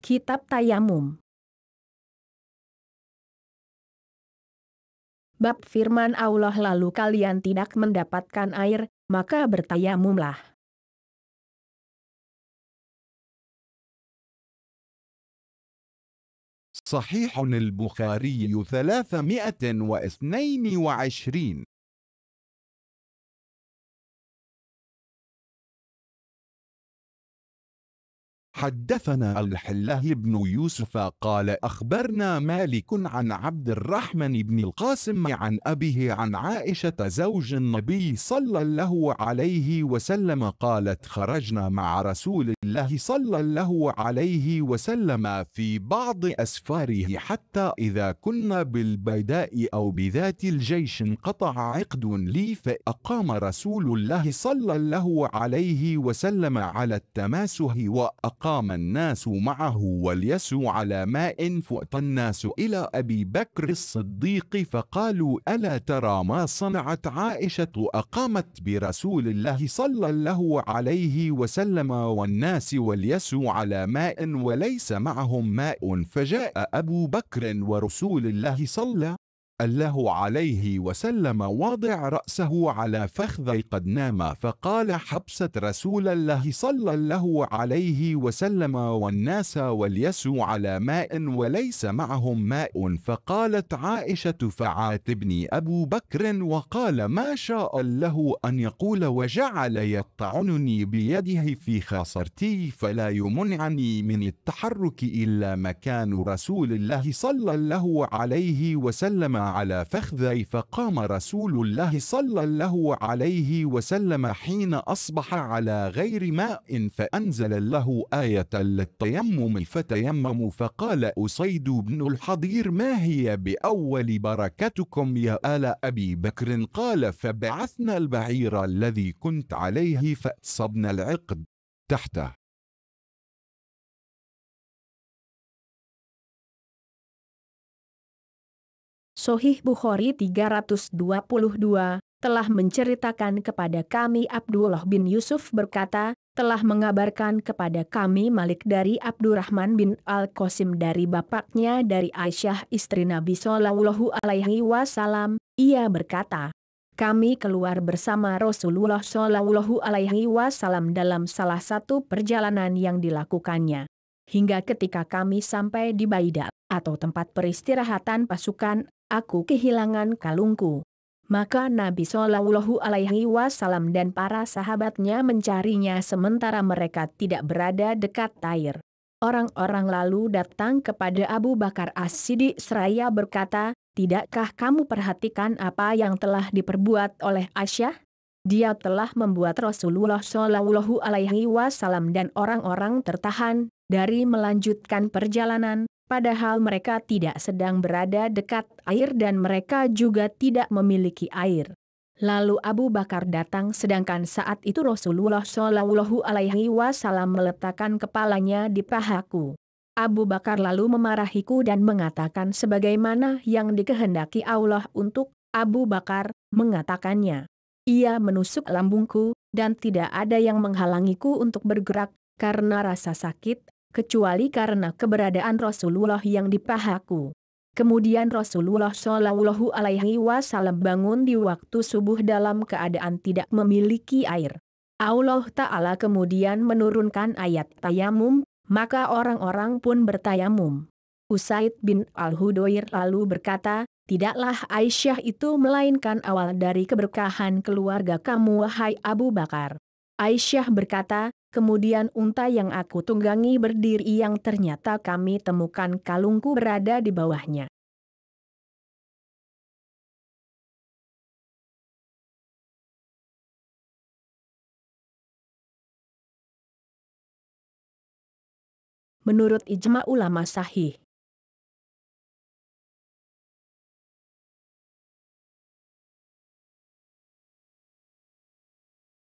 Kitab Tayamum. Bab firman Allah, lalu kalian tidak mendapatkan air, maka bertayamumlah. صحيح البخاري 322. حدثنا الحله بن يوسف قال أخبرنا مالك عن عبد الرحمن بن القاسم عن أبيه عن عائشة زوج النبي صلى الله عليه وسلم قالت خرجنا مع رسول الله صلى الله عليه وسلم في بعض أسفاره حتى إذا كنا بالبيداء أو بذات الجيش انقطع عقد لي فأقام رسول الله صلى الله عليه وسلم على التماسه وأقام الناس معه وليسوا على ماء فأتى الناس إلى أبي بكر الصديق فقالوا ألا ترى ما صنعت عائشة أقامت برسول الله صلى الله عليه وسلم والناس وليسوا على ماء وليس معهم ماء فجاء أبو بكر ورسول الله صلى الله عليه وسلم واضع رأسه على فخذي قد نام فقال حبسة رسول الله صلى الله عليه وسلم والناس وليسوا على ماء وليس معهم ماء فقالت عائشة فعاتبني أبو بكر وقال ما شاء الله أن يقول وجعل يطعنني بيده في خاصرتي فلا يمنعني من التحرك إلا مكان رسول الله صلى الله عليه وسلم على فخذي فقام رسول الله صلى الله عليه وسلم حين أصبح على غير ماء فأنزل الله آية للتيمم فتيمموا فقال أسيد بن الحضير ما هي بأول بركتكم يا آل أبي بكر قال فبعثنا البعير الذي كنت عليه فأصبنا العقد تحته. Sahih Bukhari 322 telah menceritakan kepada kami Abdullah bin Yusuf berkata, telah mengabarkan kepada kami Malik dari Abdurrahman bin Al-Qasim dari bapaknya dari Aisyah istri Nabi Shallallahu Alaihi Wasallam. Ia berkata, kami keluar bersama Rasulullah Shallallahu Alaihi Wasallam dalam salah satu perjalanan yang dilakukannya. Hingga ketika kami sampai di Baida, atau tempat peristirahatan pasukan, aku kehilangan kalungku. Maka Nabi Shallallahu Alaihi Wasallam dan para sahabatnya mencarinya sementara mereka tidak berada dekat air. Orang-orang lalu datang kepada Abu Bakar As-Siddiq seraya berkata, tidakkah kamu perhatikan apa yang telah diperbuat oleh Aisyah? Dia telah membuat Rasulullah Shallallahu Alaihi Wasallam dan orang-orang tertahan dari melanjutkan perjalanan, padahal mereka tidak sedang berada dekat air dan mereka juga tidak memiliki air. Lalu Abu Bakar datang sedangkan saat itu Rasulullah Shallallahu Alaihi Wasallam meletakkan kepalanya di pahaku. Abu Bakar lalu memarahiku dan mengatakan sebagaimana yang dikehendaki Allah untuk Abu Bakar mengatakannya. Ia menusuk lambungku, dan tidak ada yang menghalangiku untuk bergerak, karena rasa sakit, kecuali karena keberadaan Rasulullah yang di pahaku. Kemudian Rasulullah Shallallahu Alaihi Wasallam bangun di waktu subuh dalam keadaan tidak memiliki air. Allah Ta'ala kemudian menurunkan ayat tayamum, maka orang-orang pun bertayamum. Usaid bin Al-Hudayr lalu berkata, tidaklah Aisyah itu melainkan awal dari keberkahan keluarga kamu wahai Abu Bakar. Aisyah berkata, kemudian unta yang aku tunggangi berdiri yang ternyata kami temukan kalungku berada di bawahnya. Menurut ijma ulama sahih.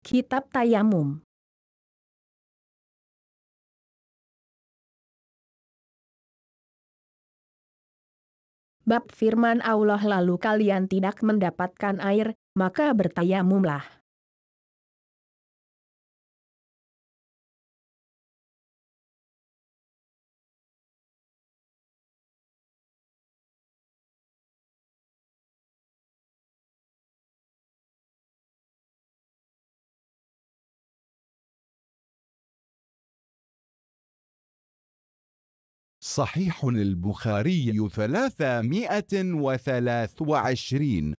Kitab Tayamum. Bab firman Allah, lalu kalian tidak mendapatkan air, maka bertayamumlah. صحيح البخاري 323.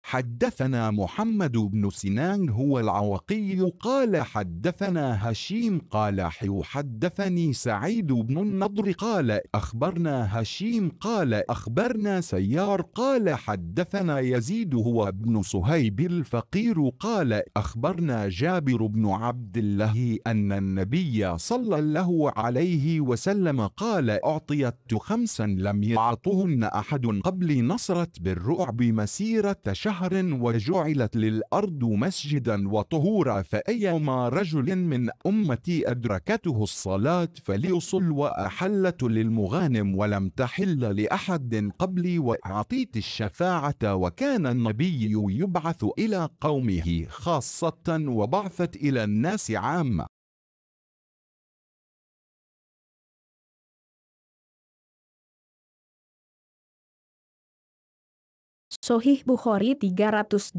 حدثنا محمد بن سنان هو العوقي قال حدثنا هشيم قال حدثني سعيد بن النضر قال أخبرنا هشيم قال أخبرنا سيار قال حدثنا يزيد هو ابن صهيب الفقير قال أخبرنا جابر بن عبد الله أن النبي صلى الله عليه وسلم قال أعطيت 5 لم يعطهن أحد قبلي نصرت بالرعب مسيرة شهر وجعلت للأرض مسجدا وطهورا فأيما رجل من أمتي أدركته الصلاة فليصل وأحلت للمغانم ولم تحل لأحد قبلي وأعطيت الشفاعة وكان النبي يبعث إلى قومه خاصة وبعثت إلى الناس عامة. Sahih Bukhari 323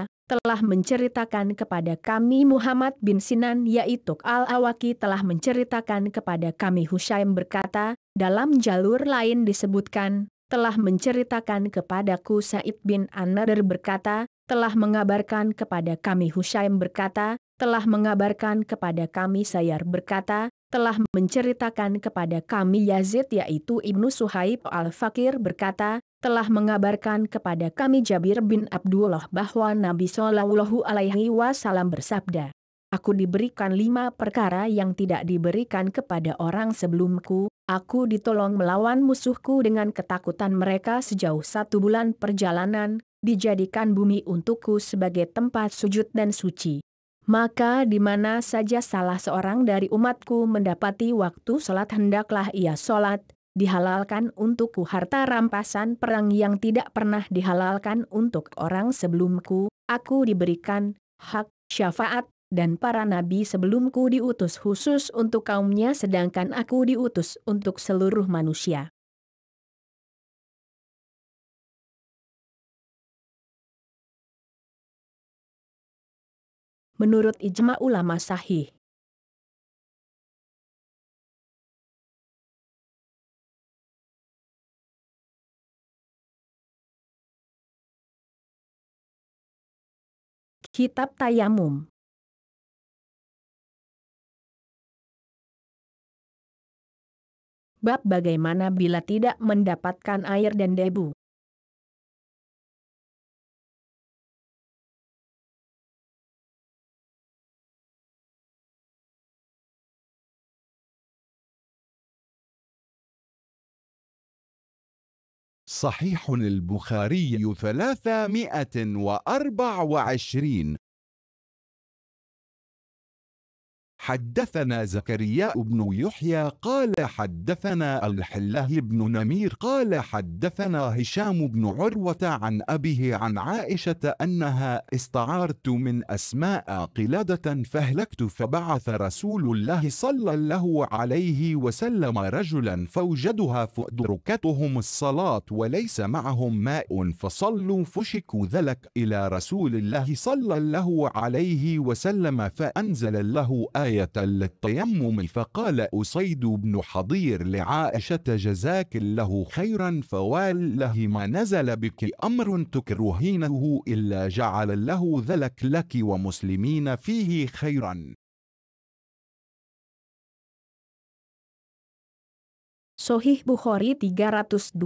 telah menceritakan kepada kami Muhammad bin Sinan yaitu Al-Awaki telah menceritakan kepada kami Husyaim berkata, dalam jalur lain disebutkan, telah menceritakan kepadaku Sa'id bin An-Nadr berkata, telah mengabarkan kepada kami Husyaim berkata, telah mengabarkan kepada kami Sayar berkata, telah menceritakan kepada kami Yazid yaitu Ibnu Suhaib Al-Fakir berkata, telah mengabarkan kepada kami Jabir bin Abdullah bahwa Nabi Shallallahu Alaihi Wasallam bersabda, aku diberikan 5 perkara yang tidak diberikan kepada orang sebelumku, aku ditolong melawan musuhku dengan ketakutan mereka sejauh 1 bulan perjalanan, dijadikan bumi untukku sebagai tempat sujud dan suci. Maka di mana saja salah seorang dari umatku mendapati waktu sholat hendaklah ia sholat, dihalalkan untukku harta rampasan perang yang tidak pernah dihalalkan untuk orang sebelumku, aku diberikan hak syafaat, dan para nabi sebelumku diutus khusus untuk kaumnya sedangkan aku diutus untuk seluruh manusia. Menurut ijma ulama sahih. Kitab Tayamum. Bab bagaimana bila tidak mendapatkan air dan debu. صحيح البخاري 324. حدثنا زكريا بن يحيى قال حدثنا الحله بن نمير قال حدثنا هشام بن عروة عن أبيه عن عائشة أنها استعارت من أسماء قلادة فهلكت فبعث رسول الله صلى الله عليه وسلم رجلا فوجدها فأدركتهم الصلاة وليس معهم ماء فصلوا فشكوا ذلك إلى رسول الله صلى الله عليه وسلم فأنزل له آية للتيمم فقال أسيد بن حضير لعائشة جزاك الله خيرا فوالله ما نزل بك أمر تكرهينه إلا جعل الله ذلك لك ومسلمين فيه خيرا. Sahih Bukhari 324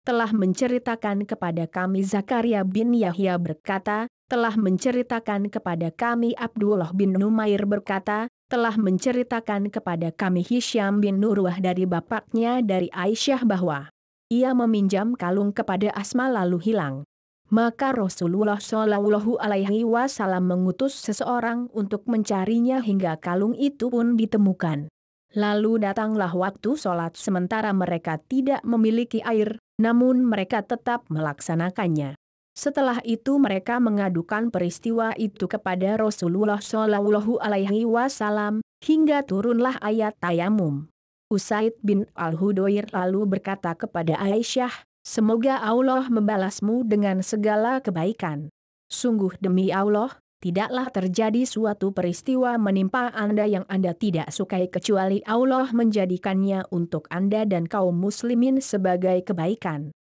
telah menceritakan kepada kami Zakaria bin Yahya berkata, telah menceritakan kepada kami Abdullah bin Numair berkata, telah menceritakan kepada kami Hisyam bin Urwah dari bapaknya dari Aisyah bahwa ia meminjam kalung kepada Asma lalu hilang. Maka Rasulullah Shallallahu Alaihi Wasallam mengutus seseorang untuk mencarinya hingga kalung itu pun ditemukan. Lalu datanglah waktu sholat sementara mereka tidak memiliki air, namun mereka tetap melaksanakannya. Setelah itu mereka mengadukan peristiwa itu kepada Rasulullah Shallallahu Alaihi Wasallam, hingga turunlah ayat tayamum. Usaid bin Al-Hudayr lalu berkata kepada Aisyah, semoga Allah membalasmu dengan segala kebaikan. Sungguh demi Allah, tidaklah terjadi suatu peristiwa menimpa Anda yang Anda tidak sukai kecuali Allah menjadikannya untuk Anda dan kaum muslimin sebagai kebaikan.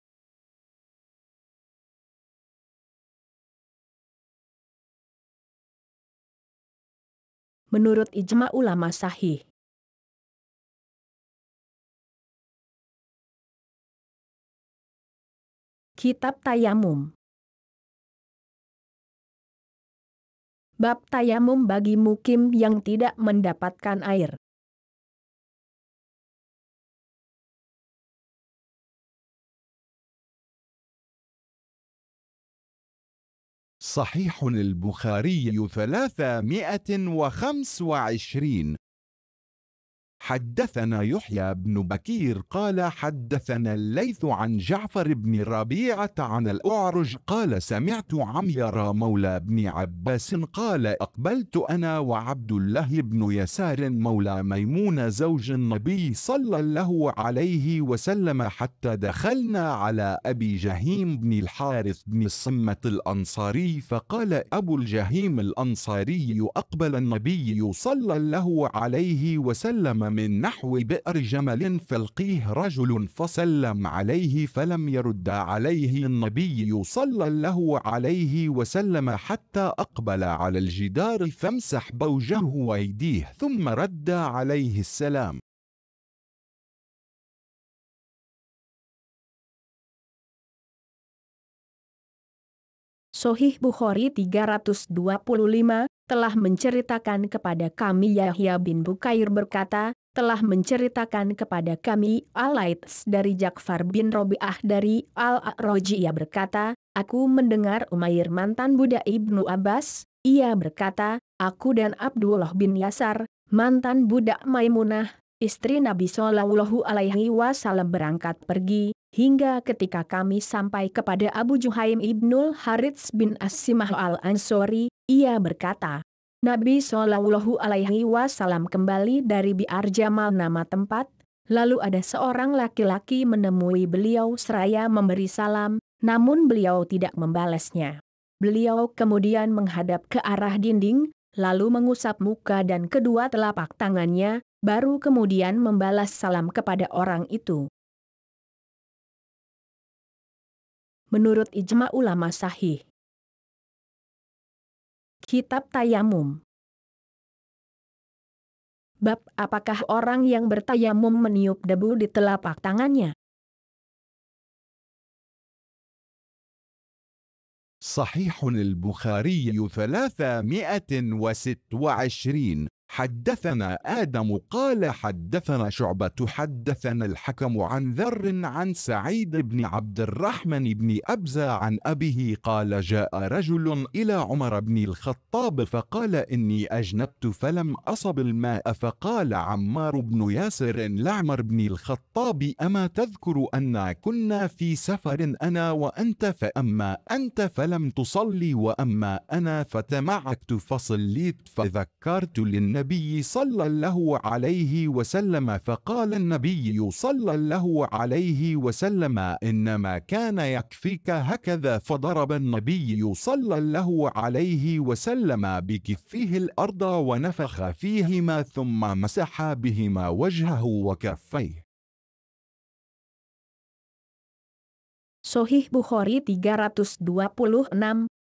Menurut ijma ulama sahih. Kitab Tayamum. Bab tayamum bagi mukim yang tidak mendapatkan air. صحيح البخاري 325. حدثنا يحيى بن بكير قال حدثنا الليث عن جعفر بن ربيعة عن الأعرج قال سمعت عمير مولى بن عباس قال أقبلت أنا وعبد الله بن يسار مولى ميمون زوج النبي صلى الله عليه وسلم حتى دخلنا على أبي جهيم بن الحارث بن الصمة الأنصاري فقال أبو الجهيم الأنصاري أقبل النبي صلى الله عليه وسلم من نحو بئر جمل فلقيه رجل فسلم عليه فلم يرد عليه النبي صلى الله عليه وسلم حتى أقبل على الجدار فامسح بوجهه وأيديه ثم رد عليه السلام. Sahih Bukhari 325 telah menceritakan kepada kami Yahya bin Bukair berkata, telah menceritakan kepada kami Al-Laits dari Ja'far bin Robi'ah dari Al-A'raji. Ia berkata, aku mendengar Umair mantan budak Ibnu Abbas, ia berkata, aku dan Abdullah bin Yasar, mantan budak Maimunah, istri Nabi Shallallahu Alaihi Wasallam berangkat pergi, hingga ketika kami sampai kepada Abu Juhaim ibnul Harits bin As-Simah al-Ansori, ia berkata, Nabi Shallallahu Alaihi Wasallam kembali dari Bi'ar Jamal nama tempat, lalu ada seorang laki-laki menemui beliau seraya memberi salam, namun beliau tidak membalasnya. Beliau kemudian menghadap ke arah dinding, lalu mengusap muka dan kedua telapak tangannya, baru kemudian membalas salam kepada orang itu. Menurut ijma ulama sahih. Kitab Tayamum. Bab apakah orang yang bertayamum meniup debu di telapak tangannya? صحيح البخاري 326. حدثنا آدم قال حدثنا شعبة حدثنا الحكم عن ذر عن سعيد بن عبد الرحمن بن أبزة عن أبيه قال جاء رجل إلى عمر بن الخطاب فقال إني أجنبت فلم أصب الماء فقال عمار بن ياسر لعمر بن الخطاب أما تذكر أن كنا في سفر أنا وأنت فأما أنت فلم تصلي وأما أنا فتمعكت فصليت فذكرت للنبي صلى الله عليه وسلم فقال النبي صلى الله عليه وسلم إنما كان يكفيك هكذا فضرب النبي صلى الله عليه وسلم بكفيه الأرض ونفخ فيهما ثم مسح بهما وجهه وكفيه. Sahih Bukhari 326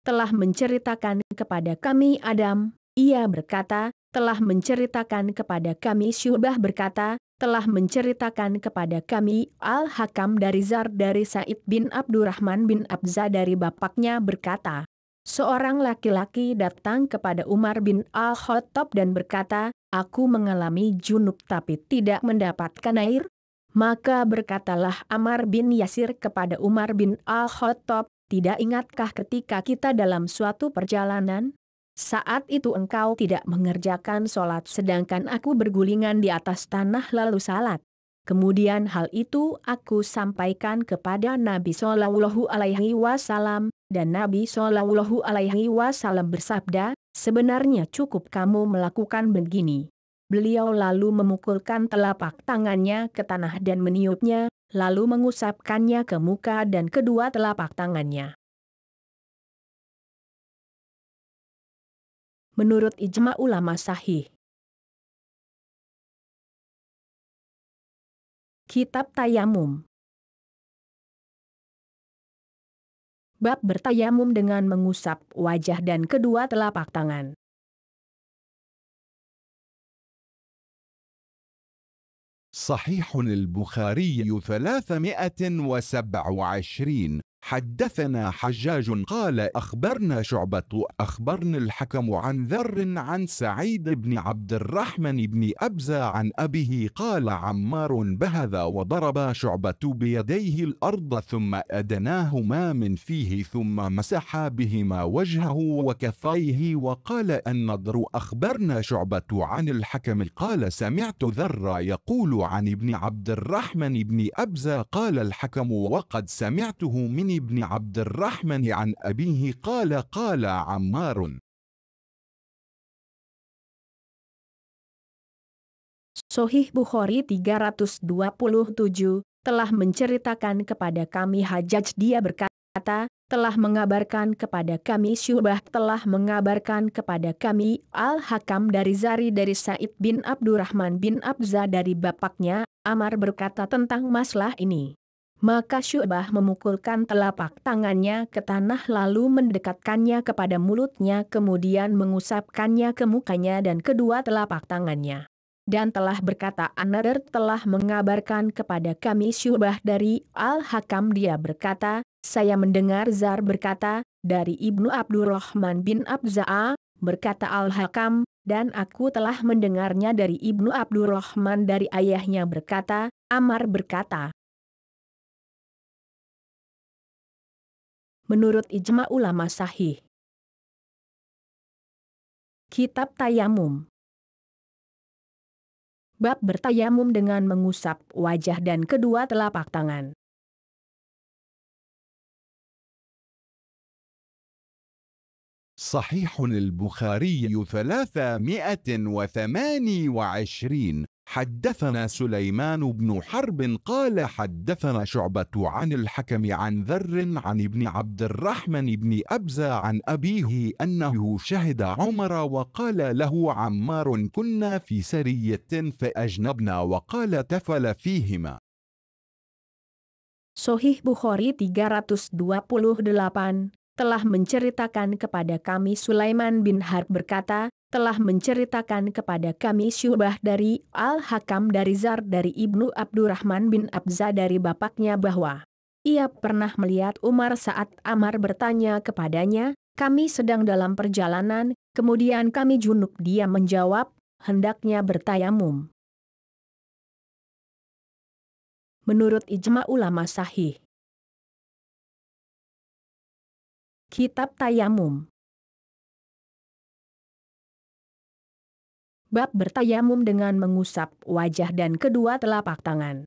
telah menceritakan kepada kami Adam, ia berkata, telah menceritakan kepada kami Syu'bah berkata, telah menceritakan kepada kami Al-Hakam dari Zar dari Sa'id bin Abdurrahman bin Abza dari bapaknya berkata, seorang laki-laki datang kepada Umar bin Al-Khattab dan berkata, aku mengalami junub tapi tidak mendapatkan air. Maka berkatalah Ammar bin Yasir kepada Umar bin Al-Khattab, tidak ingatkah ketika kita dalam suatu perjalanan? Saat itu engkau tidak mengerjakan sholat sedangkan aku bergulingan di atas tanah lalu salat. Kemudian hal itu aku sampaikan kepada Nabi Shallallahu Alaihi Wasallam, dan Nabi Shallallahu Alaihi Wasallam bersabda, sebenarnya cukup kamu melakukan begini. Beliau lalu memukulkan telapak tangannya ke tanah dan meniupnya, lalu mengusapkannya ke muka dan kedua telapak tangannya. menurut ijma ulama sahih. Kitab Tayamum. Bab bertayamum dengan mengusap wajah dan kedua telapak tangan. صحيح البخاري 327. حدثنا حجاج قال أخبرنا شعبة أخبرنا الحكم عن ذر عن سعيد بن عبد الرحمن بن أبزة عن أبيه قال عمار بهذا وضرب شعبة بيديه الأرض ثم أدناهما من فيه ثم مسح بهما وجهه وكفيه وقال النضر أخبرنا شعبة عن الحكم قال سمعت ذر يقول عن ابن عبد الرحمن بن أبزة قال الحكم وقد سمعته من ابن عبد الرحمن عن أبيه قال عمار. Sahih Bukhari 327 telah menceritakan kepada kami Hajjaj, dia berkata, telah mengabarkan kepada kami Syu'bah, telah mengabarkan kepada kami Al-Hakam dari Zari dari Sa'id bin Abdurrahman bin Abza dari bapaknya, Amar berkata tentang masalah ini. Maka Syu'bah memukulkan telapak tangannya ke tanah lalu mendekatkannya kepada mulutnya kemudian mengusapkannya ke mukanya dan kedua telapak tangannya. Dan telah berkata An-Nadr telah mengabarkan kepada kami Syu'bah dari Al-Hakam, dia berkata, saya mendengar Zar berkata, dari Ibnu Abdurrahman bin Abza'a, berkata Al-Hakam, dan aku telah mendengarnya dari Ibnu Abdurrahman dari ayahnya berkata, Amar berkata. Menurut ijma ulama sahih. Kitab Tayamum. Bab bertayamum dengan mengusap wajah dan kedua telapak tangan. صحيح البخاري 328. حدثنا سليمان بن حرب قال حدثنا شعبة عن الحكم عن ذر عن ابن عبد الرحمن بن أبزة عن أبيه أنه شهد عمر وقال له عمار كنا في سرية فأجنبنا وقال تفل فيهما. Sahih Bukhari 328 telah menceritakan kepada kami Sulaiman bin Harb berkata, telah menceritakan kepada kami Syu'bah dari Al-Hakam dari Zar dari Ibnu Abdurrahman bin Abza dari bapaknya bahwa ia pernah melihat Umar saat Amar bertanya kepadanya, kami sedang dalam perjalanan, kemudian kami junub, dia menjawab, hendaknya bertayamum. Menurut ijma ulama sahih. Kitab Tayamum. Bab bertayamum dengan mengusap wajah dan kedua telapak tangan.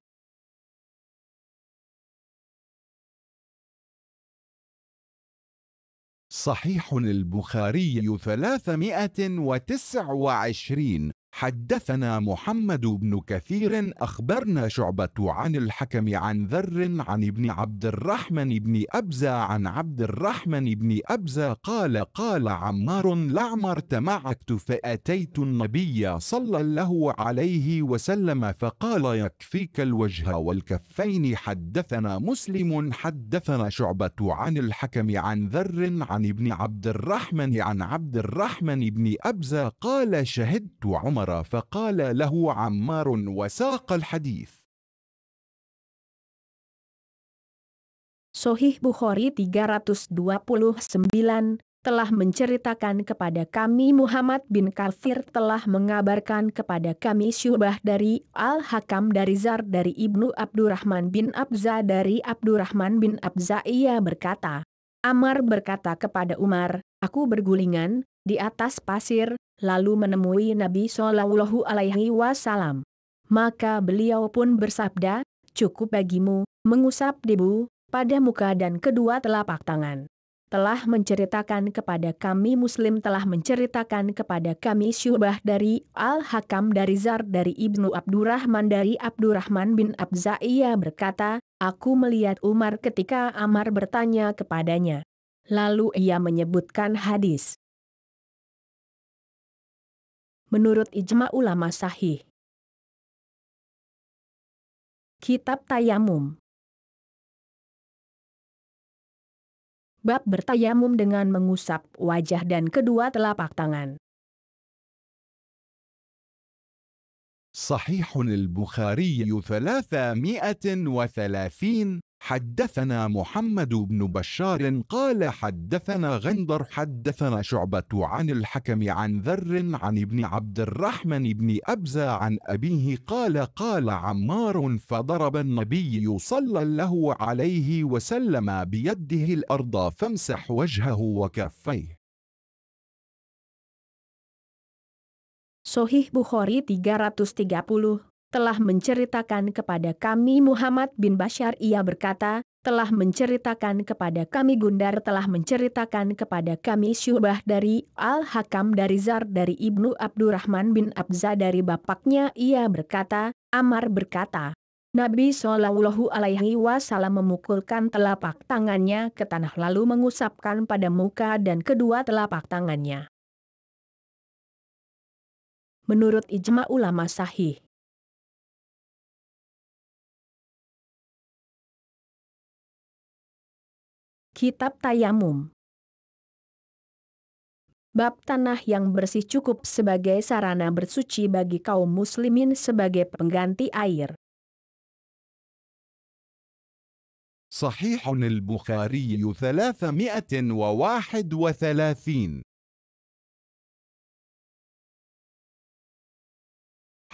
صحيح البخاري 329. حدثنا محمد بن كثير أخبرنا شعبة عن الحكم عن ذر عن ابن عبد الرحمن بن أبزة عن عبد الرحمن بن أبزة قال عمار لعمر تمعكت فأتيت النبي صلى الله عليه وسلم فقال يكفيك الوجه والكفين. حدثنا مسلم حدثنا شعبة عن الحكم عن ذر عن ابن عبد الرحمن عن عبد الرحمن بن أبزة قال شهدت عمر فقال له عمار وساق الحديث. Sahih Bukhari 329 telah menceritakan kepada kami Muhammad bin Kathir telah mengabarkan kepada kami Syu'bah dari Al-Hakam dari Zar dari Ibnu Abdurrahman bin Abza dari Abdurrahman bin Abza, ia berkata, Amar berkata kepada Umar, aku bergulingan di atas pasir, lalu menemui Nabi Shallallahu Alaihi Wasallam. Maka beliau pun bersabda, cukup bagimu mengusap debu pada muka dan kedua telapak tangan. Telah menceritakan kepada kami Muslim telah menceritakan kepada kami Syu'bah dari Al-Hakam dari Zar dari Ibnu Abdurrahman dari Abdurrahman bin Abza, ia berkata, aku melihat Umar ketika Amar bertanya kepadanya. Lalu ia menyebutkan hadis. menurut ijma ulama sahih. Kitab Tayamum. Bab bertayamum dengan mengusap wajah dan kedua telapak tangan. صحيح البخاري 330. حدثنا محمد بن بشار قال حدثنا غندر حدثنا شعبة عن الحكم عن ذر عن ابن عبد الرحمن بن أبزة عن أبيه قال قال عمار فضرب النبي صلى الله عليه وسلم بيده الأرض فامسح وجهه وكفيه. Sahih Bukhari 330, telah menceritakan kepada kami Muhammad bin Bashar, ia berkata, telah menceritakan kepada kami Gundar, telah menceritakan kepada kami Syubah dari Al-Hakam dari Zar dari Ibnu Abdurrahman bin Abza dari bapaknya, ia berkata, Ammar berkata, Nabi Shallallahu Alaihi Wasallam memukulkan telapak tangannya ke tanah lalu mengusapkan pada muka dan kedua telapak tangannya. Menurut ijma ulama sahih. Kitab Tayamum. Bab tanah yang bersih cukup sebagai sarana bersuci bagi kaum muslimin sebagai pengganti air. صحيح البخاري 331.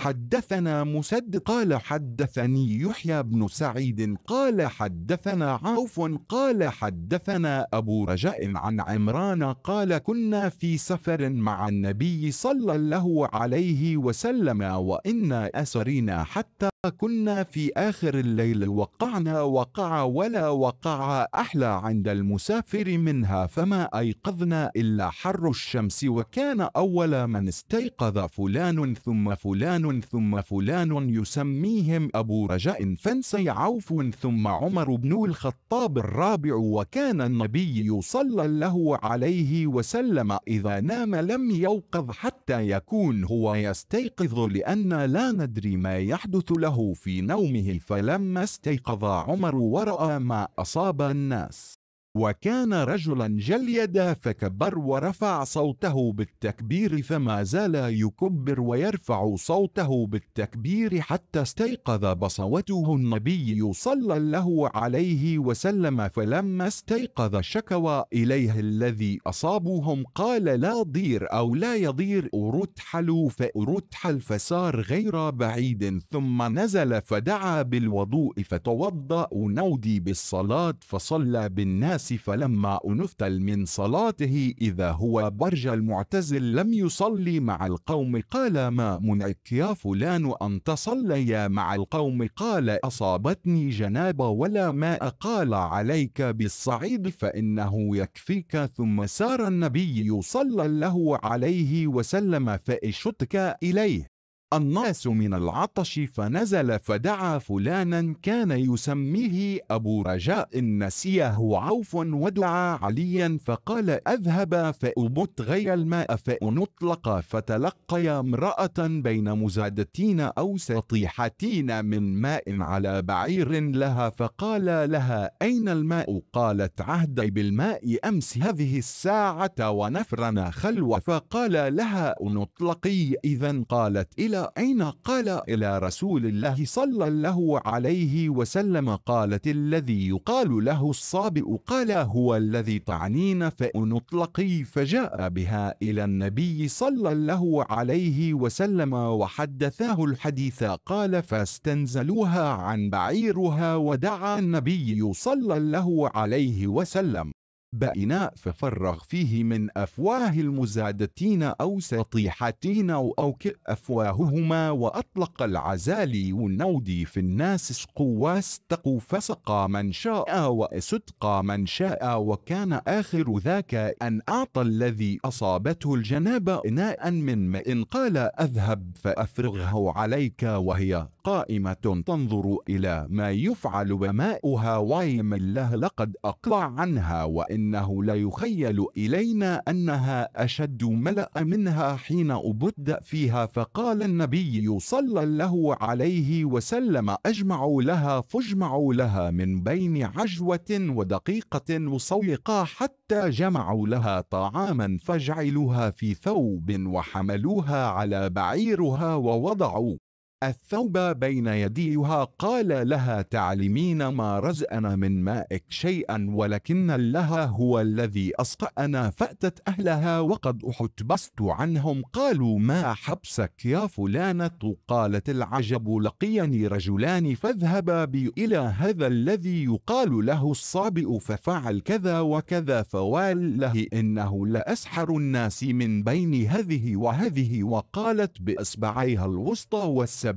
حدثنا مسد قال حدثني يحيى بن سعيد قال حدثنا عوف قال حدثنا أبو رجاء عن عمران قال كنا في سفر مع النبي صلى الله عليه وسلم وإنا أسرنا حتى كنا في آخر الليل وقعنا وقع ولا وقع أحلى عند المسافر منها فما أيقظنا إلا حر الشمس وكان أول من استيقظ فلان ثم فلان ثم فلان يسميهم أبو رجاء فانسي عوف ثم عمر بن الخطاب الرابع وكان النبي صلى الله عليه وسلم إذا نام لم يوقظ حتى يكون هو يستيقظ لأن لا ندري ما يحدث له في نومه فلما استيقظ عمر ورأى ما أصاب الناس وكان رجلا جليدا فكبر ورفع صوته بالتكبير فما زال يكبر ويرفع صوته بالتكبير حتى استيقظ بصوته النبي صلى الله عليه وسلم فلما استيقظ شكوى إليه الذي أصابهم قال لا ضير أو لا يضير أرتحلوا فأرتحل فصار غير بعيد ثم نزل فدعا بالوضوء فتوضأ نودي بالصلاة فصلى بالناس فلما أنفتل من صلاته إذا هو برج المعتزل لم يصلي مع القوم قال ما منعك يا فلان أن تصلي مع القوم قال أصابتني جنابة ولا ماء قال عليك بالصعيد فإنه يكفيك ثم سار النبي صلى الله عليه وسلم فاشتكى إليه الناس من العطش فنزل فدعا فلانا كان يسميه أبو رجاء نسيه عوف ودعا عليا فقال أذهب فأبتغي الماء فأنطلق فتلقي امرأة بين مزادتين أو سطيحتين من ماء على بعير لها فقال لها أين الماء قالت عهدي بالماء أمس هذه الساعة ونفرنا خلوة فقال لها أنطلقي إذا قالت إلى أين قال إلى رسول الله صلى الله عليه وسلم قالت الذي يقال له الصابئ قال هو الذي تعنين فأنطلقي فجاء بها إلى النبي صلى الله عليه وسلم وحدثاه الحديث قال فاستنزلوها عن بعيرها ودعا النبي صلى الله عليه وسلم بإناء ففرغ فيه من أفواه المزادتين أو سطيحتين أو أفواههما وأطلق العزالي والنودي في الناس اسقوا واستقوا فسقى من شاء وأستقى من شاء وكان آخر ذاك أن أعطى الذي أصابته الجنابة إناء من ماء قال أذهب فأفرغه عليك وهي قائمة تنظر إلى ما يفعل بماؤها وايم الله لقد أقلع عنها وإن إنه ليخيل إلينا أنها أشد ملأ منها حين أبد فيها. فقال النبي صلى الله عليه وسلم: أجمعوا لها فاجمعوا لها من بين عجوة ودقيقة وصويقة، حتى جمعوا لها طعاما فجعلوها في ثوب وحملوها على بعيرها ووضعوا الثوب بين يديها. قال لها: تعلمين ما رزقنا من مائك شيئا، ولكن الله هو الذي أسقأنا. فأتت أهلها وقد احتبست عنهم. قالوا: ما حبسك يا فلانة؟ قالت: العجب، لقيني رجلان فاذهبا بي إلى هذا الذي يقال له الصابئ ففعل كذا وكذا، فوالله إنه لأسحر الناس من بين هذه وهذه. وقالت بإصبعيها الوسطى والسبابة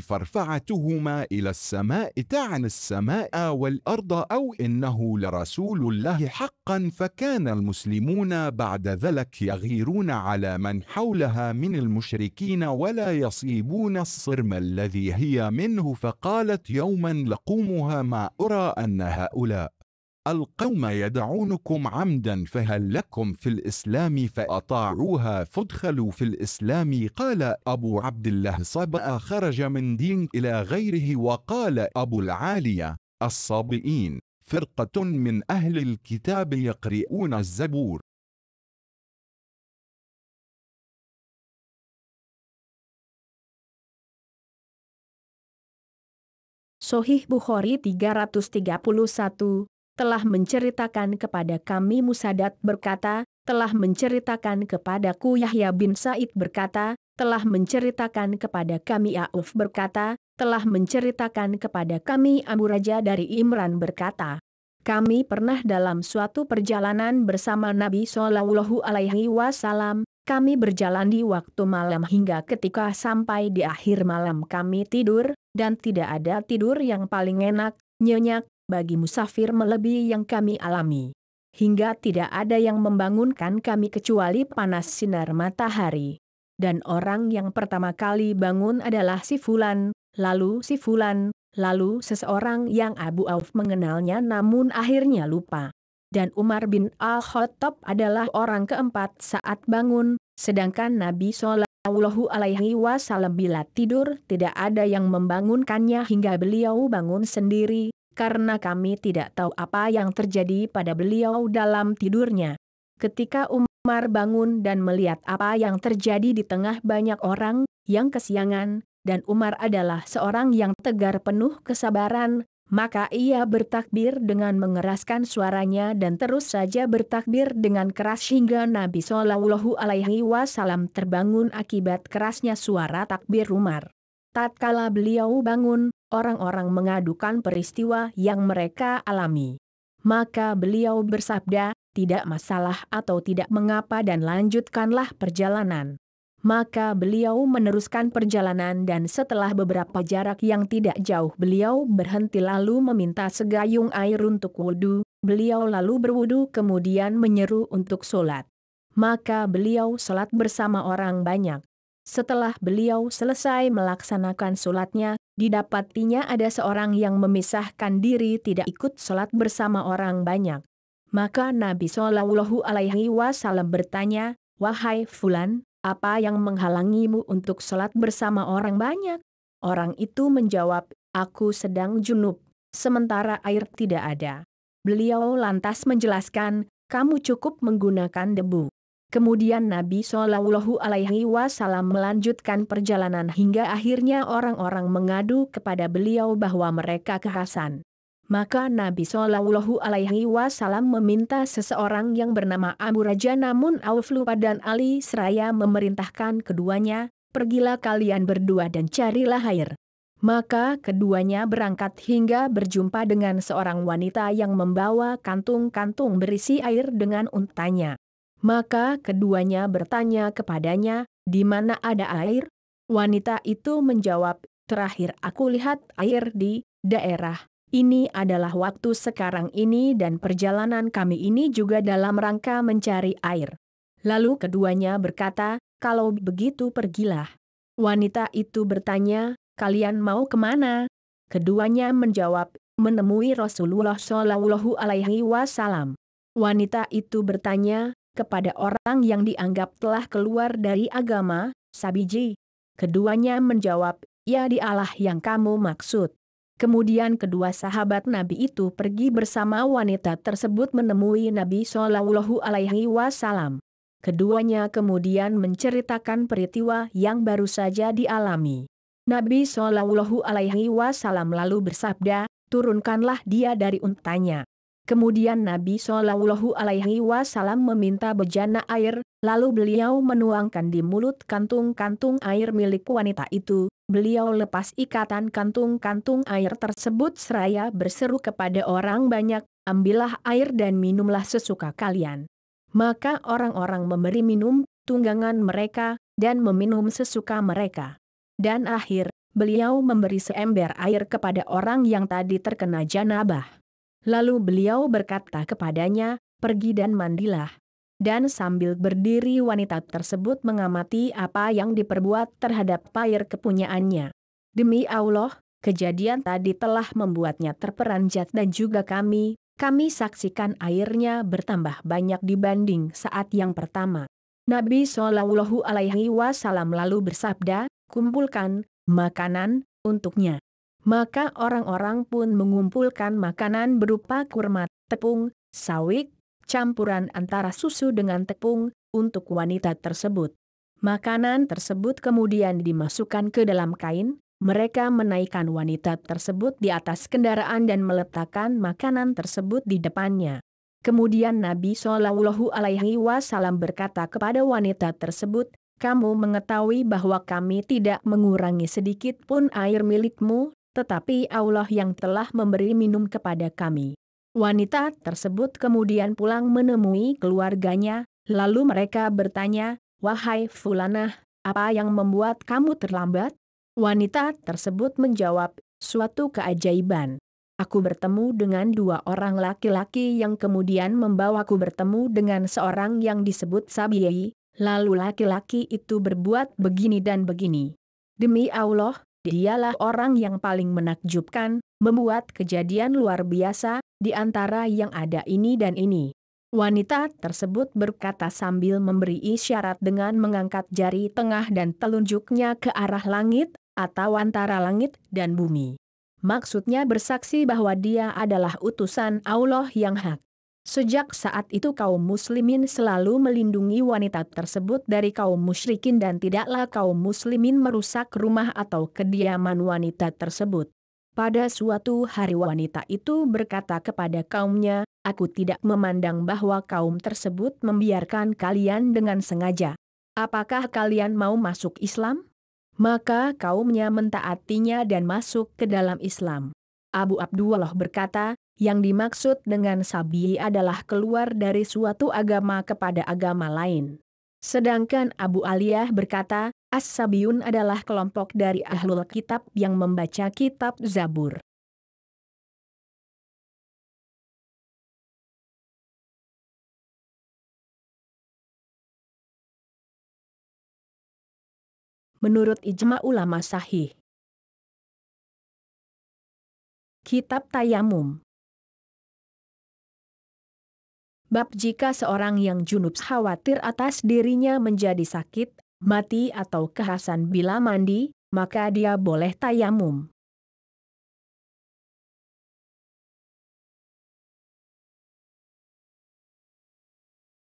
فارفعتهما إلى السماء، تعني السماء والأرض، أو إنه لرسول الله حقا. فكان المسلمون بعد ذلك يغيرون على من حولها من المشركين ولا يصيبون الصرم الذي هي منه. فقالت يوما لقومها: ما أرى أن هؤلاء القوم يدعونكم عمدا، فهل لكم في الإسلام؟ فأطاعوها فادخلوا في الإسلام. قال أبو عبد الله: صبأ خرج من دين إلى غيره. وقال أبو العالية: الصابئين فرقة من أهل الكتاب يقرؤون الزبور. Sahih Bukhari 331 telah menceritakan kepada kami Musaddad berkata, telah menceritakan kepadaku Yahya bin Sa'id berkata, telah menceritakan kepada kami Auf berkata, telah menceritakan kepada kami Abu Raja dari Imran berkata, kami pernah dalam suatu perjalanan bersama Nabi Shallallahu Alaihi Wasallam. Kami berjalan di waktu malam hingga ketika sampai di akhir malam kami tidur, dan tidak ada tidur yang paling enak, nyenyak, bagi musafir melebihi yang kami alami. Hingga tidak ada yang membangunkan kami kecuali panas sinar matahari. Dan orang yang pertama kali bangun adalah si Fulan, lalu si Fulan, lalu seseorang yang Abu Auf mengenalnya namun akhirnya lupa. Dan Umar bin Al-Khattab adalah orang keempat saat bangun, sedangkan Nabi Shallallahu Alaihi Wasallam bila tidur tidak ada yang membangunkannya hingga beliau bangun sendiri, karena kami tidak tahu apa yang terjadi pada beliau dalam tidurnya. Ketika Umar bangun dan melihat apa yang terjadi di tengah banyak orang yang kesiangan, dan Umar adalah seorang yang tegar penuh kesabaran, maka ia bertakbir dengan mengeraskan suaranya dan terus saja bertakbir dengan keras hingga Nabi Shallallahu Alaihi Wasallam terbangun akibat kerasnya suara takbir Umar. Tatkala beliau bangun, orang-orang mengadukan peristiwa yang mereka alami. Maka beliau bersabda, tidak masalah atau tidak mengapa dan lanjutkanlah perjalanan. Maka beliau meneruskan perjalanan dan setelah beberapa jarak yang tidak jauh beliau berhenti lalu meminta segayung air untuk wudhu. Beliau lalu berwudhu kemudian menyeru untuk sholat. Maka beliau sholat bersama orang banyak. Setelah beliau selesai melaksanakan sholatnya, didapatinya ada seorang yang memisahkan diri tidak ikut sholat bersama orang banyak. Maka Nabi Shallallahu Alaihi Wasallam bertanya, wahai Fulan, apa yang menghalangimu untuk sholat bersama orang banyak? Orang itu menjawab, aku sedang junub, sementara air tidak ada. Beliau lantas menjelaskan, kamu cukup menggunakan debu. Kemudian Nabi Shallallahu Alaihi Wasallam melanjutkan perjalanan hingga akhirnya orang-orang mengadu kepada beliau bahwa mereka kehausan. Maka Nabi Shallallahu Alaihi Wasallam meminta seseorang yang bernama Abu Raja namun Auf lupa dan Ali seraya memerintahkan keduanya, pergilah kalian berdua dan carilah air. Maka keduanya berangkat hingga berjumpa dengan seorang wanita yang membawa kantung-kantung berisi air dengan untanya. Maka keduanya bertanya kepadanya, di mana ada air? Wanita itu menjawab, terakhir aku lihat air di daerah ini adalah waktu sekarang ini dan perjalanan kami ini juga dalam rangka mencari air. Lalu keduanya berkata, kalau begitu pergilah. Wanita itu bertanya, kalian mau kemana? Keduanya menjawab, menemui Rasulullah Shallallahu Alaihi Wasallam. Wanita itu bertanya kepada orang yang dianggap telah keluar dari agama, Sabiji. Keduanya menjawab, ya dialah yang kamu maksud. Kemudian kedua sahabat Nabi itu pergi bersama wanita tersebut menemui Nabi Shallallahu Alaihi Wasallam. Keduanya kemudian menceritakan peristiwa yang baru saja dialami. Nabi Shallallahu Alaihi Wasallam lalu bersabda, turunkanlah dia dari untanya. Kemudian Nabi Shallallahu Alaihi Wasallam meminta bejana air, lalu beliau menuangkan di mulut kantung-kantung air milik wanita itu. Beliau lepas ikatan kantung-kantung air tersebut seraya berseru kepada orang banyak, ambillah air dan minumlah sesuka kalian. Maka orang-orang memberi minum tunggangan mereka, dan meminum sesuka mereka. Dan akhir, beliau memberi seember air kepada orang yang tadi terkena janabah. Lalu beliau berkata kepadanya, pergi dan mandilah. Dan sambil berdiri wanita tersebut mengamati apa yang diperbuat terhadap air kepunyaannya. Demi Allah, kejadian tadi telah membuatnya terperanjat dan juga kami saksikan airnya bertambah banyak dibanding saat yang pertama. Nabi Shallallahu Alaihi Wasallam lalu bersabda, kumpulkan makanan untuknya. Maka orang-orang pun mengumpulkan makanan berupa kurma, tepung, sawit, campuran antara susu dengan tepung, untuk wanita tersebut. Makanan tersebut kemudian dimasukkan ke dalam kain, mereka menaikkan wanita tersebut di atas kendaraan dan meletakkan makanan tersebut di depannya. Kemudian Nabi Shallallahu Alaihi Wasallam berkata kepada wanita tersebut, kamu mengetahui bahwa kami tidak mengurangi sedikit pun air milikmu, tetapi Allah yang telah memberi minum kepada kami. Wanita tersebut kemudian pulang menemui keluarganya, lalu mereka bertanya, wahai Fulanah, apa yang membuat kamu terlambat? Wanita tersebut menjawab, suatu keajaiban. Aku bertemu dengan dua orang laki-laki yang kemudian membawaku bertemu dengan seorang yang disebut Sabi'i, lalu laki-laki itu berbuat begini dan begini. Demi Allah, dialah orang yang paling menakjubkan, membuat kejadian luar biasa, di antara yang ada ini dan ini. Wanita tersebut berkata sambil memberi isyarat dengan mengangkat jari tengah dan telunjuknya ke arah langit, atau antara langit dan bumi. Maksudnya bersaksi bahwa dia adalah utusan Allah yang hak. Sejak saat itu kaum muslimin selalu melindungi wanita tersebut dari kaum musyrikin dan tidaklah kaum muslimin merusak rumah atau kediaman wanita tersebut. Pada suatu hari wanita itu berkata kepada kaumnya, aku tidak memandang bahwa kaum tersebut membiarkan kalian dengan sengaja. Apakah kalian mau masuk Islam? Maka kaumnya mentaatinya dan masuk ke dalam Islam. Abu Abdullah berkata, yang dimaksud dengan Sabi adalah keluar dari suatu agama kepada agama lain. Sedangkan Abu Aliyah berkata, As-Sabiyun adalah kelompok dari Ahlul Kitab yang membaca kitab Zabur. Menurut ijma ulama sahih. Kitab Tayamum. Bab jika seorang yang junub khawatir atas dirinya menjadi sakit, mati atau kehausan bila mandi, maka dia boleh tayamum.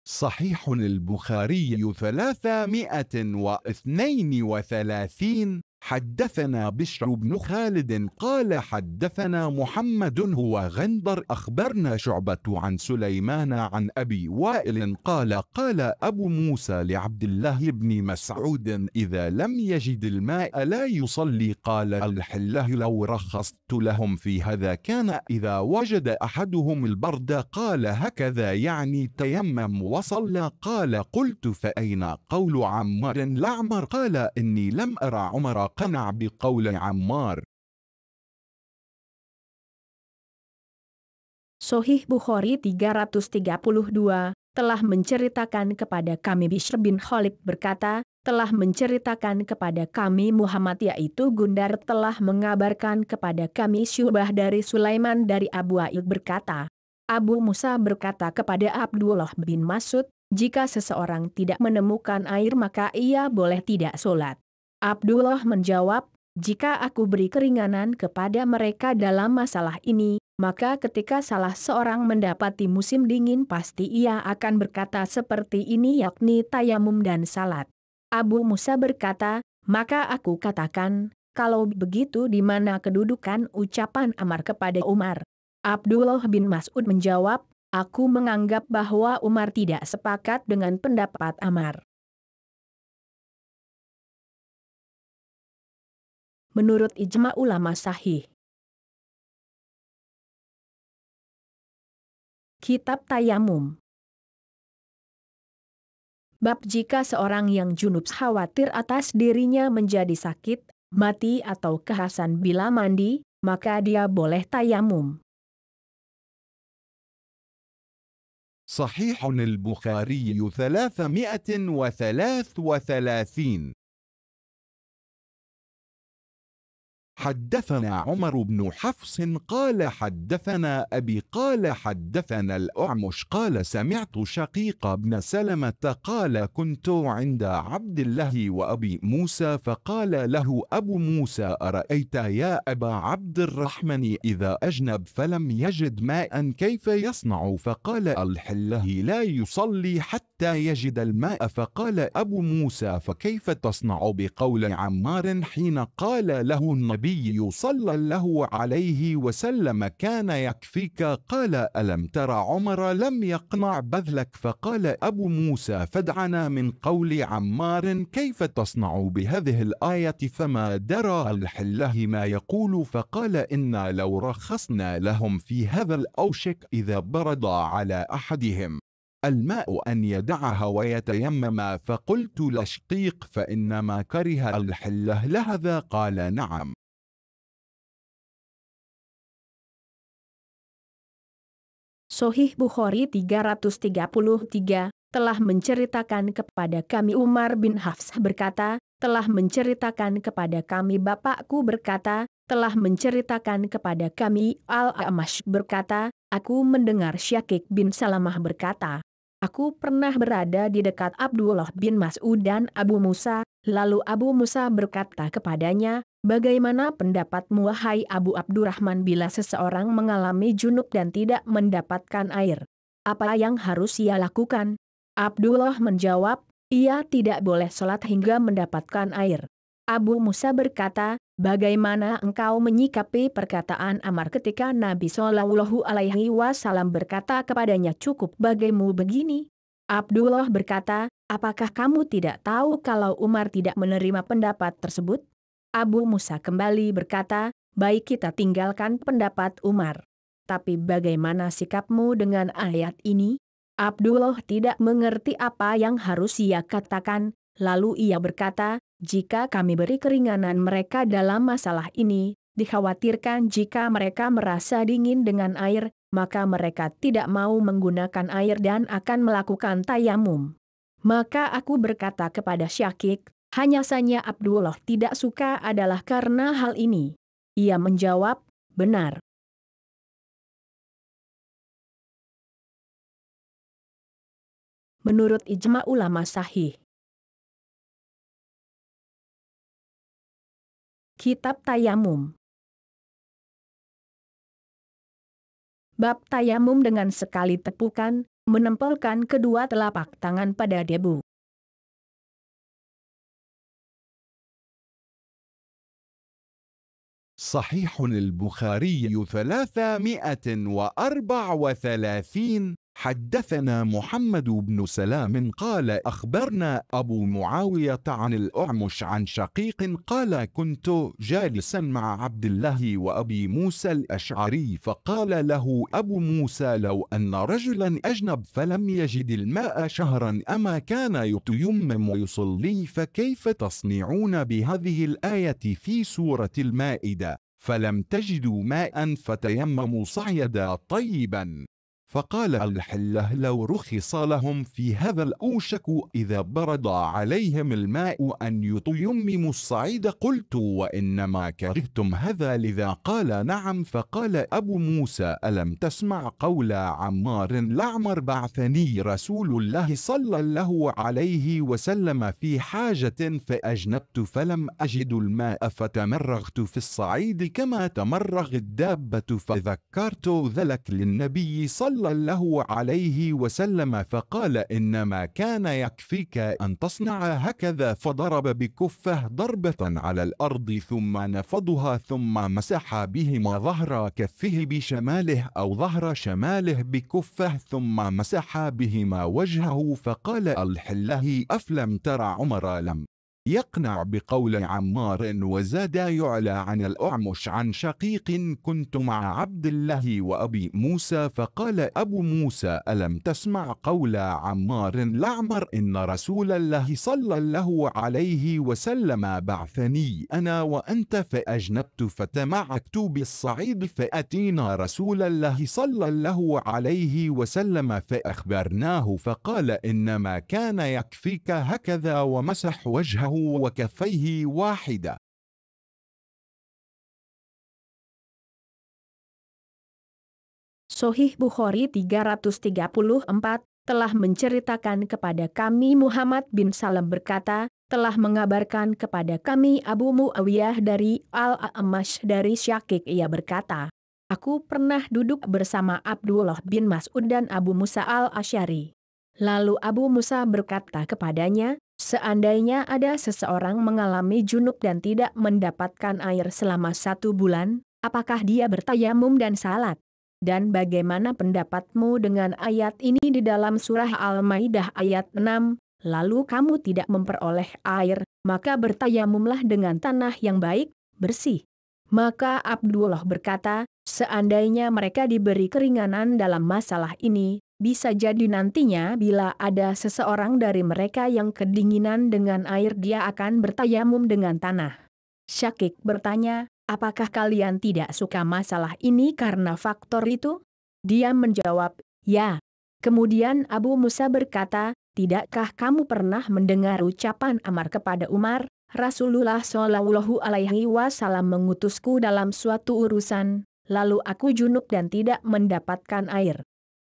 صحيح البخاري 332. حدثنا بشر بن خالد قال حدثنا محمد هو غندر أخبرنا شعبة عن سليمان عن أبي وائل قال قال أبو موسى لعبد الله بن مسعود إذا لم يجد الماء لا يصلي قال الحله لو رخصت لهم في هذا كان إذا وجد أحدهم البرد قال هكذا يعني تيمم وصلى قال قلت فأين قول عمار لعمر قال إني لم أرى عمر قنع بقول عمار. Sahih Bukhari 332, telah menceritakan kepada kami Bishr bin Khalid berkata, telah menceritakan kepada kami Muhammad yaitu Gundar telah mengabarkan kepada kami Syubah dari Sulaiman dari Abu Wa'il berkata, Abu Musa berkata kepada Abdullah bin Mas'ud, jika seseorang tidak menemukan air maka ia boleh tidak sholat. Abdullah menjawab, jika aku beri keringanan kepada mereka dalam masalah ini, maka ketika salah seorang mendapati musim dingin pasti ia akan berkata seperti ini, yakni tayamum dan salat. Abu Musa berkata, maka aku katakan, kalau begitu di mana kedudukan ucapan Amar kepada Umar? Abdullah bin Mas'ud menjawab, aku menganggap bahwa Umar tidak sepakat dengan pendapat Amar. Menurut ijma ulama sahih. Kitab Tayamum. Bab jika seorang yang junub khawatir atas dirinya menjadi sakit, mati atau kehausan bila mandi, maka dia boleh tayamum. صحيح البخاري 333. حدثنا عمر بن حفص قال حدثنا أبي قال حدثنا الأعمش قال سمعت شقيق بن سلمة قال كنت عند عبد الله وأبي موسى فقال له أبو موسى أرأيت يا أبا عبد الرحمن إذا أجنب فلم يجد ماء كيف يصنع؟ فقال الحله لا يصلي حتى يجد الماء. فقال أبو موسى فكيف تصنع بقول عمار حين قال له النبي صلى الله عليه وسلم كان يكفيك؟ قال ألم تر عمر لم يقنع بذلك؟ فقال أبو موسى فادعنا من قول عمار كيف تصنع بهذه الآية فما درى الحله ما يقول؟ فقال إنا لو رخصنا لهم في هذا الأوشك إذا برد على أحدهم الماء أن يدعها ويتيمم. فقلت لشقيق فإنما كره الحله لهذا؟ قال نعم. Sahih Bukhari 333 telah menceritakan kepada kami Umar bin Hafs berkata, telah menceritakan kepada kami bapakku berkata, telah menceritakan kepada kami Al-A'mash berkata, aku mendengar Syakik bin Salamah berkata, aku pernah berada di dekat Abdullah bin Mas'ud dan Abu Musa, lalu Abu Musa berkata kepadanya, bagaimana pendapatmu wahai Abu Abdurrahman bila seseorang mengalami junub dan tidak mendapatkan air? Apa yang harus ia lakukan? Abdullah menjawab, ia tidak boleh sholat hingga mendapatkan air. Abu Musa berkata, bagaimana engkau menyikapi perkataan Amar ketika Nabi Shallallahu Alaihi Wasallam berkata kepadanya cukup bagimu begini? Abdullah berkata, apakah kamu tidak tahu kalau Umar tidak menerima pendapat tersebut? Abu Musa kembali berkata, baik kita tinggalkan pendapat Umar. Tapi bagaimana sikapmu dengan ayat ini? Abdullah tidak mengerti apa yang harus ia katakan, lalu ia berkata, jika kami beri keringanan mereka dalam masalah ini, dikhawatirkan jika mereka merasa dingin dengan air, maka mereka tidak mau menggunakan air dan akan melakukan tayamum. Maka aku berkata kepada Syakik, hanya saja Abdullah tidak suka adalah karena hal ini. Ia menjawab, benar. Menurut ijma ulama sahih. Kitab Tayamum. Bab tayamum dengan sekali tepukan, menempelkan kedua telapak tangan pada debu. صحيح البخاري 334. حدثنا محمد بن سلام قال أخبرنا أبو معاوية عن الأعمش عن شقيق قال كنت جالسا مع عبد الله وأبي موسى الأشعري فقال له أبو موسى لو أن رجلا أجنب فلم يجد الماء شهرا أما كان يتيمم ويصلي؟ فكيف تصنعون بهذه الآية في سورة المائدة فلم تجدوا ماء فتيمموا صعيدا طيبا؟ فقال الحلة لو رخص لهم في هذا الأوشك إذا برد عليهم الماء أن يتيمموا الصعيد. قلت وإنما كرهتم هذا لذا؟ قال نعم. فقال أبو موسى ألم تسمع قول عمار لعمر بعثني رسول الله صلى الله عليه وسلم في حاجة فأجنبت فلم أجد الماء فتمرغت في الصعيد كما تمرغ الدابة، فذكرت ذلك للنبي صلى الله عليه وسلم فقال إنما كان يكفيك أن تصنع هكذا، فضرب بكفه ضربة على الأرض ثم نفضها ثم مسح بهما ظهر كفه بشماله أو ظهر شماله بكفه ثم مسح بهما وجهه. فقال الحله أفلم ترى عمر لم يقنع بقول عمار؟ وزاد يعلى عن الأعمش عن شقيق كنت مع عبد الله وأبي موسى. فقال أبو موسى ألم تسمع قول عمار لعمر إن رسول الله صلى الله عليه وسلم بعثني أنا وأنت فأجنبت فتمعكت بالصعيد فأتينا رسول الله صلى الله عليه وسلم فأخبرناه فقال إنما كان يكفيك هكذا ومسح وجهه وكفيه واحدة. Sahih Bukhari 334 telah menceritakan kepada kami Muhammad bin Salam berkata, telah mengabarkan kepada kami Abu Muawiyah dari Al-A'mash dari Syakik, ia berkata, aku pernah duduk bersama Abdullah bin Mas'ud dan Abu Musa al-Asy'ari. Lalu Abu Musa berkata kepadanya, seandainya ada seseorang mengalami junub dan tidak mendapatkan air selama 1 bulan, apakah dia bertayamum dan salat? Dan bagaimana pendapatmu dengan ayat ini di dalam surah Al-Maidah ayat 6, lalu kamu tidak memperoleh air, maka bertayamumlah dengan tanah yang baik, bersih. Maka Abdullah berkata, seandainya mereka diberi keringanan dalam masalah ini, bisa jadi nantinya bila ada seseorang dari mereka yang kedinginan dengan air dia akan bertayamum dengan tanah. Syakik bertanya, apakah kalian tidak suka masalah ini karena faktor itu? Dia menjawab, ya. Kemudian Abu Musa berkata, tidakkah kamu pernah mendengar ucapan Amar kepada Umar, Rasulullah Shallallahu Alaihi Wasallam mengutusku dalam suatu urusan, lalu aku junub dan tidak mendapatkan air.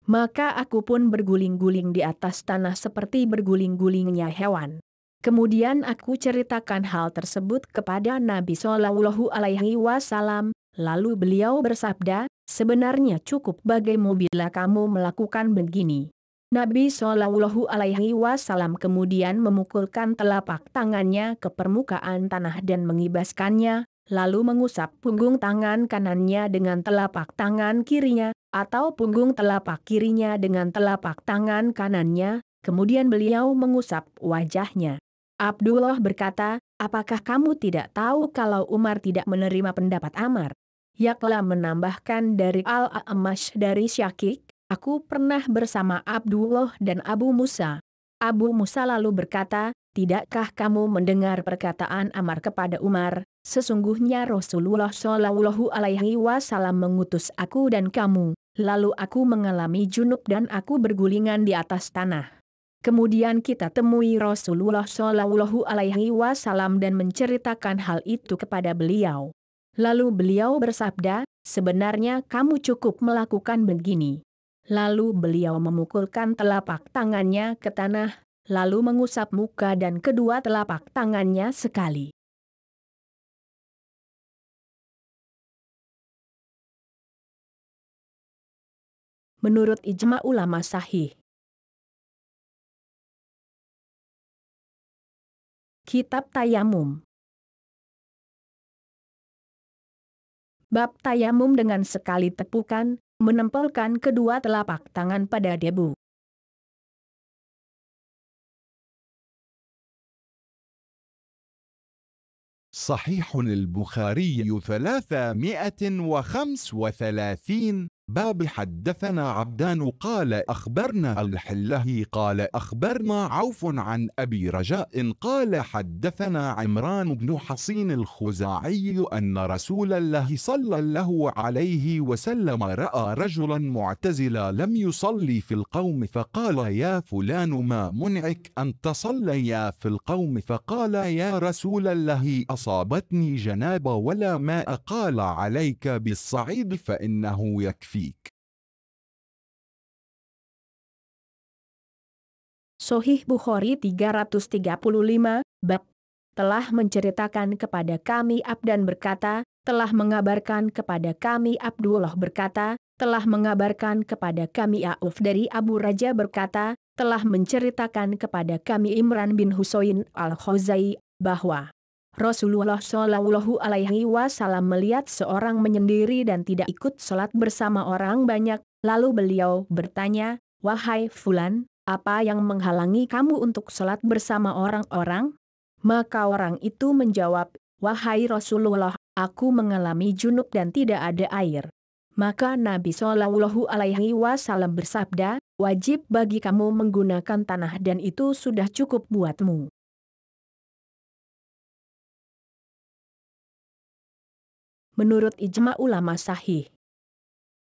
Maka aku pun berguling-guling di atas tanah seperti berguling-gulingnya hewan. Kemudian aku ceritakan hal tersebut kepada Nabi Shallallahu Alaihi Wasallam, lalu beliau bersabda, sebenarnya cukup bagimu bila kamu melakukan begini. Nabi Shallallahu Alaihi Wasallam kemudian memukulkan telapak tangannya ke permukaan tanah dan mengibaskannya, lalu mengusap punggung tangan kanannya dengan telapak tangan kirinya, atau punggung telapak kirinya dengan telapak tangan kanannya, kemudian beliau mengusap wajahnya. Abdullah berkata, apakah kamu tidak tahu kalau Umar tidak menerima pendapat Amar? Yakla menambahkan dari Al-A'mash dari Syakik, aku pernah bersama Abdullah dan Abu Musa. Abu Musa lalu berkata, tidakkah kamu mendengar perkataan Amar kepada Umar, sesungguhnya Rasulullah Shallallahu Alaihi Wasallam mengutus aku dan kamu, lalu aku mengalami junub dan aku bergulingan di atas tanah. Kemudian kita temui Rasulullah Shallallahu Alaihi Wasallam dan menceritakan hal itu kepada beliau. Lalu beliau bersabda, sebenarnya kamu cukup melakukan begini. Lalu beliau memukulkan telapak tangannya ke tanah, lalu mengusap muka dan kedua telapak tangannya sekali. Menurut ijma ulama sahih. Kitab Tayamum. Bab tayamum dengan sekali tepukan, menempelkan kedua telapak tangan pada debu. صحيح البخاري 335 باب حدثنا عبدان قال أخبرنا الحلهي قال أخبرنا عوف عن أبي رجاء قال حدثنا عمران بن حصين الخزاعي أن رسول الله صلى الله عليه وسلم رأى رجلا معتزلا لم يصلي في القوم فقال يا فلان ما منعك أن تصلي في القوم؟ فقال يا رسول الله أصابتني جنابة ولا ماء. قال عليك بالصعيد فإنه يكفي. Sohih Bukhari 335, bab telah menceritakan kepada kami Abdan berkata, telah mengabarkan kepada kami Abdullah berkata, telah mengabarkan kepada kami Auf dari Abu Raja berkata, telah menceritakan kepada kami Imran bin Husain al-Khuzai, bahwa Rasulullah Shallallahu Alaihi Wasallam melihat seorang menyendiri dan tidak ikut sholat bersama orang banyak, lalu beliau bertanya, wahai Fulan, apa yang menghalangi kamu untuk sholat bersama orang-orang? Maka orang itu menjawab, wahai Rasulullah, aku mengalami junub dan tidak ada air. Maka Nabi Shallallahu Alaihi Wasallam bersabda, wajib bagi kamu menggunakan tanah dan itu sudah cukup buatmu. Menurut ijma ulama sahih,